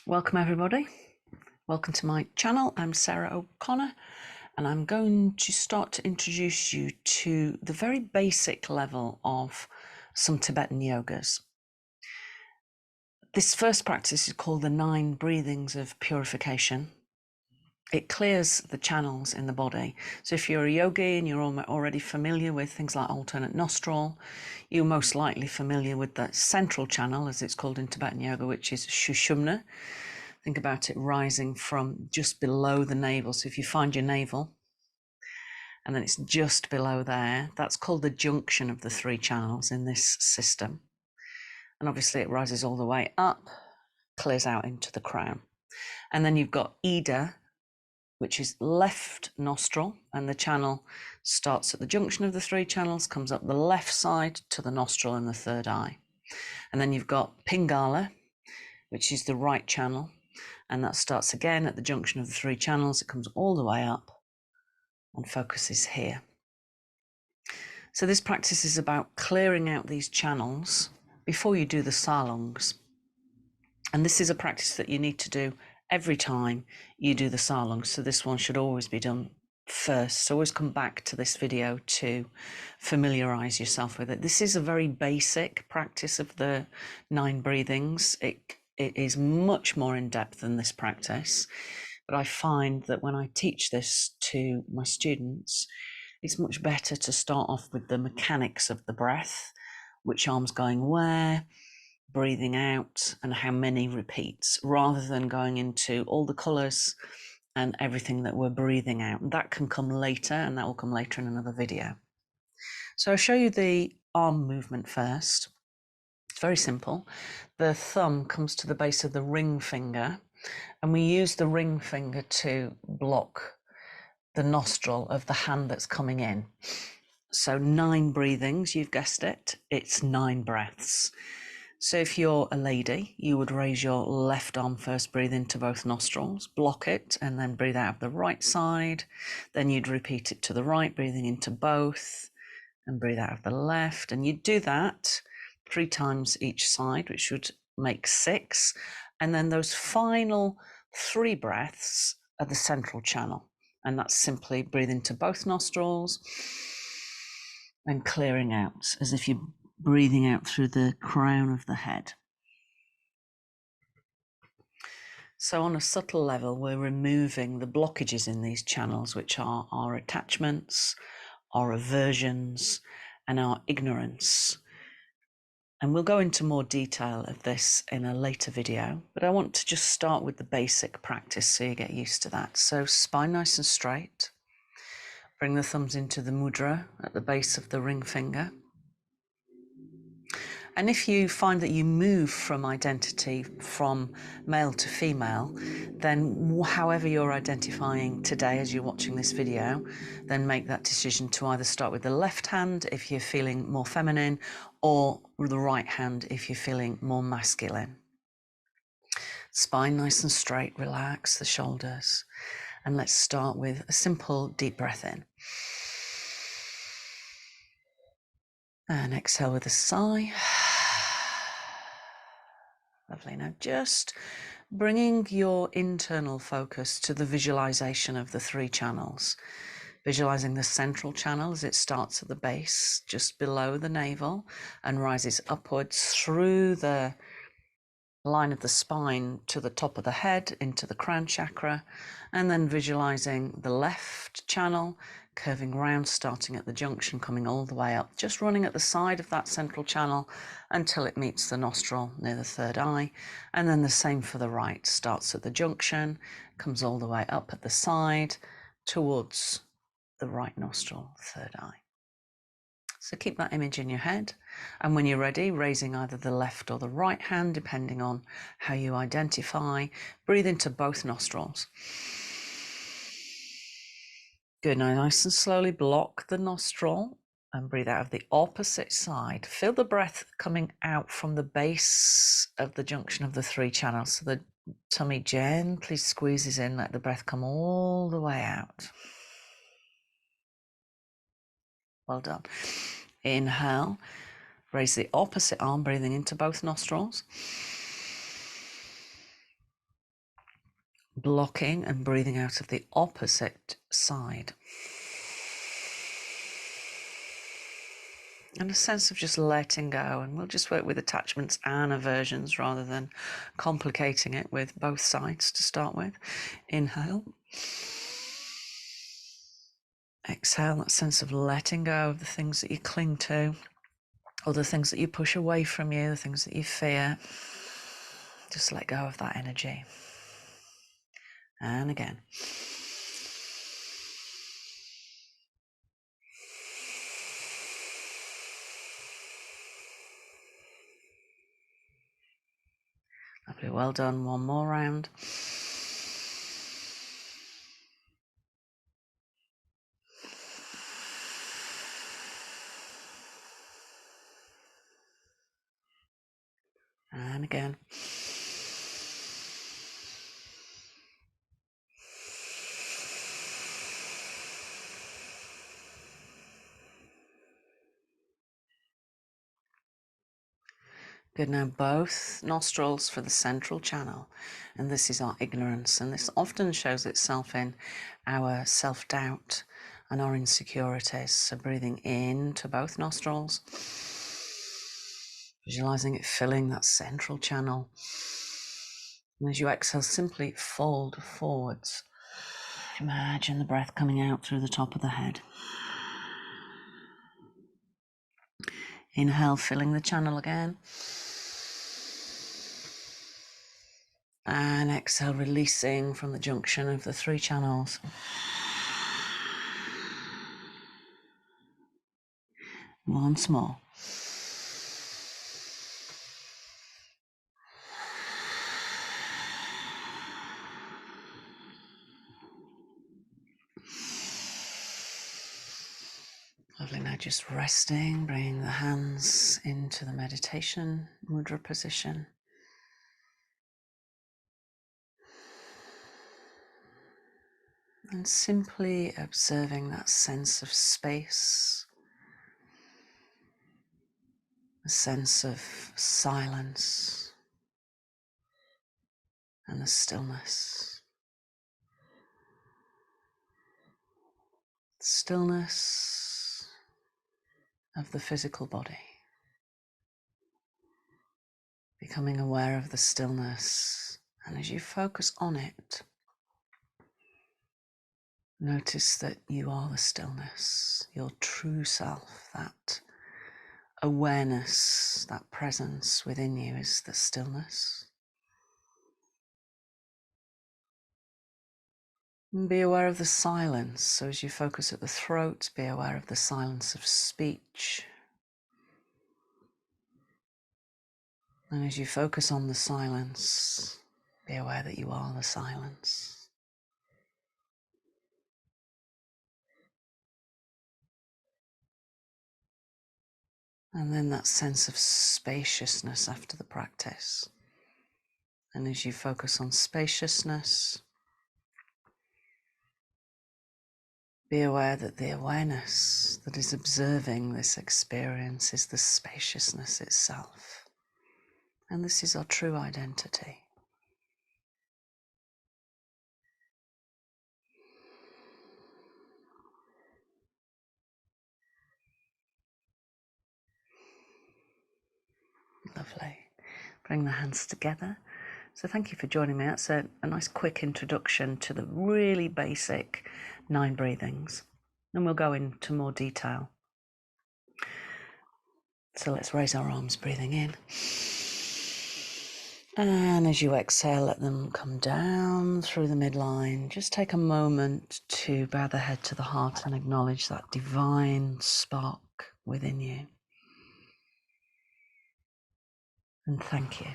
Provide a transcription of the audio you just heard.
Welcome everybody. Welcome to my channel. I'm Sarah O'Connor and I'm going to start to introduce you to the very basic level of some Tibetan yogas. This first practice is called the 9 breathings of purification. It clears the channels in the body. So if you're a yogi and you're already familiar with things like alternate nostril, you're most likely familiar with the central channel, as it's called in Tibetan yoga, which is Sushumna. Think about it rising from just below the navel. So if you find your navel and then it's just below there, that's called the junction of the 3 channels in this system. And obviously it rises all the way up, clears out into the crown. And then you've got Ida, which is left nostril, and the channel starts at the junction of the 3 channels, comes up the left side to the nostril and the 3rd eye. And then you've got Pingala, which is the right channel, and that starts again at the junction of the 3 channels. It comes all the way up and focuses here. So this practice is about clearing out these channels before you do the salungs. And this is a practice that you need to do every time you do the salungs. So this one should always be done first. So always come back to this video to familiarize yourself with it. This is a very basic practice of the 9 breathings. It is much more in depth than this practice, but I find that when I teach this to my students, it's much better to start off with the mechanics of the breath, which arm's going where, breathing out, and how many repeats, rather than going into all the colours and everything that we're breathing out. That can come later, and that will come later in another video. So I'll show you the arm movement first. It's very simple. The thumb comes to the base of the ring finger, and we use the ring finger to block the nostril of the hand that's coming in. So 9 breathings, you've guessed it, it's 9 breaths. So if you're a lady, you would raise your left arm first, breathe into both nostrils, block it, and then breathe out of the right side. Then you'd repeat it to the right, breathing into both, and breathe out of the left. And you'd do that 3 times each side, which would make 6. And then those final 3 breaths are the central channel. And that's simply breathe into both nostrils and clearing out, as if you're breathing out through the crown of the head. So on a subtle level, we're removing the blockages in these channels, which are our attachments, our aversions, and our ignorance. And we'll go into more detail of this in a later video, but I want to just start with the basic practice so you get used to that. So spine nice and straight. Bring the thumbs into the mudra at the base of the ring finger. And if you find that you move from identity from male to female, then however you're identifying today as you're watching this video, then make that decision to either start with the left hand if you're feeling more feminine, or the right hand if you're feeling more masculine. Spine nice and straight, relax the shoulders. And let's start with a simple deep breath in. And exhale with a sigh. Lovely. Now just bringing your internal focus to the visualization of the 3 channels. Visualizing the central channel as it starts at the base, just below the navel, and rises upwards through the line of the spine to the top of the head into the crown chakra, and then visualizing the left channel curving round, starting at the junction, coming all the way up, just running at the side of that central channel until it meets the nostril near the 3rd eye. And then the same for the right, starts at the junction, comes all the way up at the side towards the right nostril, 3rd eye. So keep that image in your head, and when you're ready, raising either the left or the right hand, depending on how you identify, breathe into both nostrils. Good. Now nice and slowly block the nostril and breathe out of the opposite side. Feel the breath coming out from the base of the junction of the 3 channels. So the tummy gently squeezes in, let the breath come all the way out. Well done. Inhale, raise the opposite arm, breathing into both nostrils. blocking and breathing out of the opposite side. And a sense of just letting go. And we'll just work with attachments and aversions rather than complicating it with both sides to start with. Inhale. Exhale, that sense of letting go of the things that you cling to, or the things that you push away from you, the things that you fear. Just let go of that energy. And again. Lovely, well done. One more round. And again. Good, now both nostrils for the central channel, and this is our ignorance, and this often shows itself in our self-doubt and our insecurities. So breathing in to both nostrils, visualizing it filling that central channel, and as you exhale, simply fold forwards. Imagine the breath coming out through the top of the head. Inhale, filling the channel again. And exhale, releasing from the junction of the three channels. Once more. Lovely, now just resting, bringing the hands into the meditation mudra position. And simply observing that sense of space, a sense of silence, and the stillness. Stillness of the physical body. Becoming aware of the stillness, and as you focus on it, notice that you are the stillness, your true self, that awareness, that presence within you is the stillness. And be aware of the silence. So as you focus at the throat, be aware of the silence of speech. And as you focus on the silence, be aware that you are the silence. And then that sense of spaciousness after the practice. And as you focus on spaciousness, be aware that the awareness that is observing this experience is the spaciousness itself. And this is our true identity. Lovely. Bring the hands together. So thank you for joining me. That's a nice quick introduction to the really basic 9 breathings. And we'll go into more detail. So let's raise our arms, breathing in. And as you exhale, let them come down through the midline. Just take a moment to bow the head to the heart and acknowledge that divine spark within you. And thank you.